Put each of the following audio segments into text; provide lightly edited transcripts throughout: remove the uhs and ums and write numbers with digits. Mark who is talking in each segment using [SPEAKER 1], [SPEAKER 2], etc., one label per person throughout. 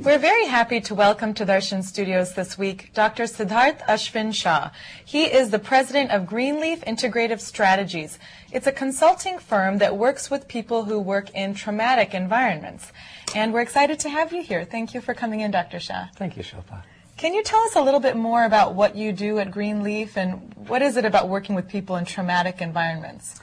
[SPEAKER 1] We're very happy to welcome to Darshan Studios this week Dr. Siddharth Ashwin Shah. He is the president of Greenleaf Integrative Strategies. It's a consulting firm that works with people who work in traumatic environments. And we're excited to have you here. Thank you for coming in, Dr. Shah.
[SPEAKER 2] Thank you, Shilpa.
[SPEAKER 1] Can you tell us a little bit more about what you do at Greenleaf and what is it about working with people in traumatic environments?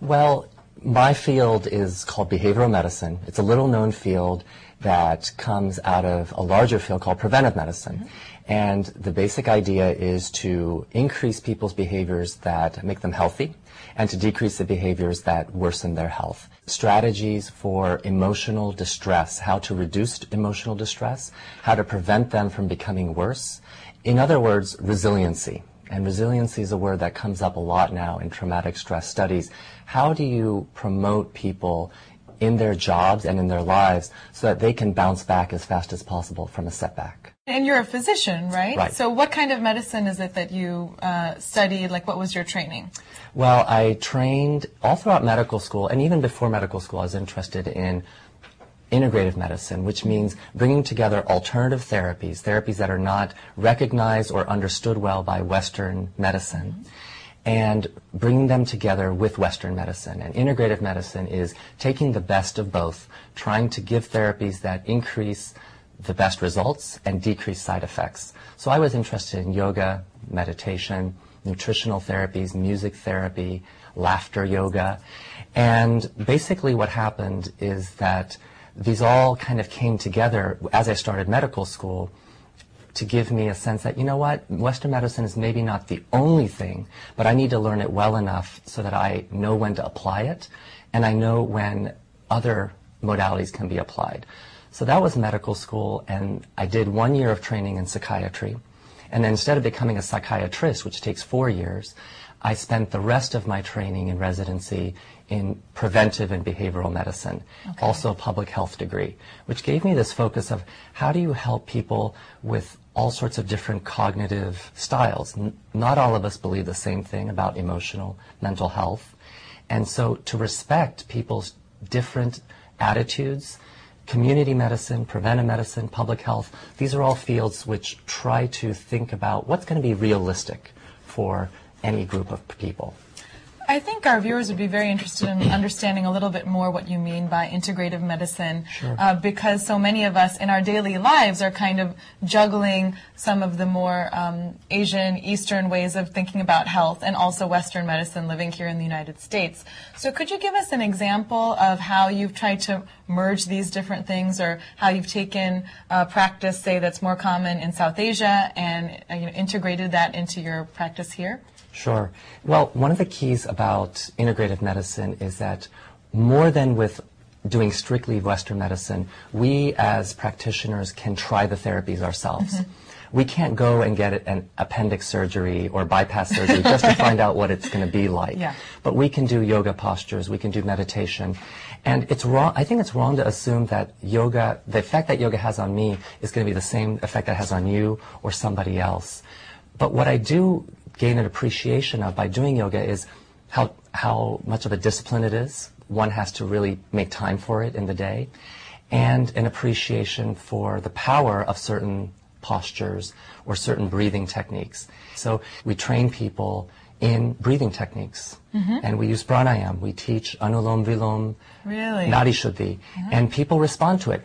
[SPEAKER 2] Well, my field is called behavioral medicine. It's a little-known field that comes out of a larger field called preventive medicine. Mm-hmm. And the basic idea is to increase people's behaviors that make them healthy and to decrease the behaviors that worsen their health. Strategies for emotional distress, how to reduce emotional distress, how to prevent them from becoming worse. In other words, resiliency. And resiliency is a word that comes up a lot now in traumatic stress studies. How do you promote people in their jobs and in their lives so that they can bounce back as fast as possible from a setback?
[SPEAKER 1] And you're a physician, right?
[SPEAKER 2] Right.
[SPEAKER 1] So what kind of medicine is it that you studied? Like, what was your training?
[SPEAKER 2] Well, I trained all throughout medical school, and even before medical school, I was interested in integrative medicine, which means bringing together alternative therapies that are not recognized or understood well by Western medicine, mm-hmm. and bringing them together with Western medicine. And integrative medicine is taking the best of both, trying to give therapies that increase the best results and decrease side effects. So I was interested in yoga, meditation, nutritional therapies, music therapy, laughter yoga. And basically what happened is that these all kind of came together as I started medical school to give me a sense that, you know what, Western medicine is maybe not the only thing, but I need to learn it well enough so that I know when to apply it, and I know when other modalities can be applied. So that was medical school, and I did 1 year of training in psychiatry. And then instead of becoming a psychiatrist, which takes 4 years, I spent the rest of my training in residency in preventive and behavioral medicine, okay. Also a public health degree, which gave me this focus of how do you help people with all sorts of different cognitive styles. Not all of us believe the same thing about emotional, mental health. And so to respect people's different attitudes, community medicine, preventive medicine, public health, these are all fields which try to think about what's going to be realistic for any group of people.
[SPEAKER 1] I think our viewers would be very interested in understanding a little bit more what you mean by integrative medicine,
[SPEAKER 2] sure.
[SPEAKER 1] Because so many of us in our daily lives are kind of juggling some of the more Asian, Eastern ways of thinking about health and also Western medicine living here in the United States. So could you give us an example of how you've tried to merge these different things, or how you've taken practice, say, that's more common in South Asia and integrated that into your practice here?
[SPEAKER 2] Sure. Well, one of the keys about integrative medicine is that more than with doing strictly Western medicine, we as practitioners can try the therapies ourselves. Mm-hmm. We can't go and get an appendix surgery or bypass surgery just to find out what it's going to be like.
[SPEAKER 1] Yeah.
[SPEAKER 2] But we can do yoga postures, we can do meditation. And it's wrong, I think it's wrong to assume that yoga, the effect that yoga has on me is going to be the same effect that it has on you or somebody else. But what I do gain an appreciation of by doing yoga is how much of a discipline it is. One has to really make time for it in the day, and an appreciation for the power of certain postures or certain breathing techniques. So we train people in breathing techniques, mm-hmm. and we use pranayama. We teach anulom vilom,
[SPEAKER 1] really?
[SPEAKER 2] Nadi Shuddhi, mm-hmm. and people respond to it.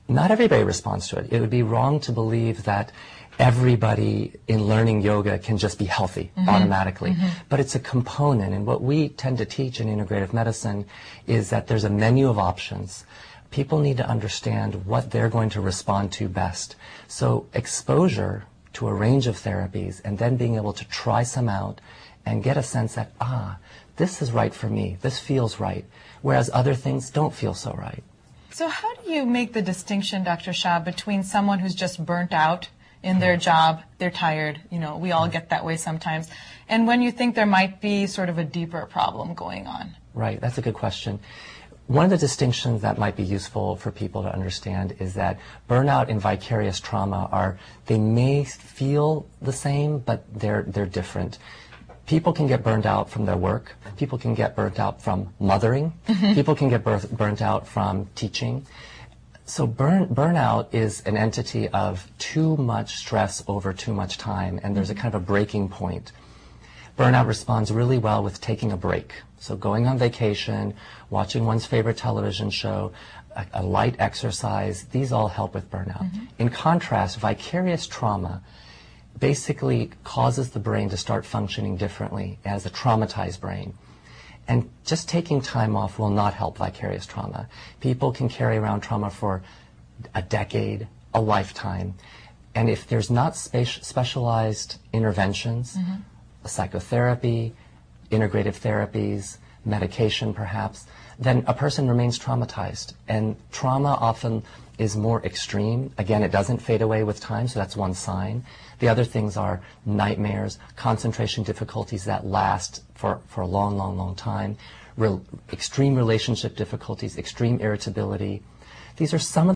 [SPEAKER 2] Not everybody responds to it. It would be wrong to believe that everybody in learning yoga can just be healthy mm-hmm. automatically. Mm-hmm. But it's a component, and what we tend to teach in integrative medicine is that there's a menu of options. People need to understand what they're going to respond to best. So exposure to a range of therapies and then being able to try some out and get a sense that, this is right for me, this feels right, whereas other things don't feel so right.
[SPEAKER 1] So how do you make the distinction, Dr. Shah, between someone who's just burnt out in their job, they're tired, we all get that way sometimes, and when you think there might be sort of a deeper problem going on?
[SPEAKER 2] Right, that's a good question. One of the distinctions that might be useful for people to understand is that burnout and vicarious trauma they may feel the same, but they're different. People can get burned out from their work. People can get burnt out from mothering. Mm-hmm. People can get burnt out from teaching. So burnout is an entity of too much stress over too much time, and there's a kind of a breaking point. Burnout responds really well with taking a break. So going on vacation, watching one's favorite television show, a light exercise, these all help with burnout. In contrast, vicarious trauma basically causes the brain to start functioning differently as a traumatized brain. And just taking time off will not help vicarious trauma. People can carry around trauma for a decade, a lifetime. And if there's not specialized interventions, psychotherapy, integrative therapies, medication perhaps, then a person remains traumatized. And trauma often is more extreme. Again, it doesn't fade away with time, so that's one sign. The other things are nightmares, concentration difficulties that last for a long, long, long time, extreme relationship difficulties, extreme irritability. These are some of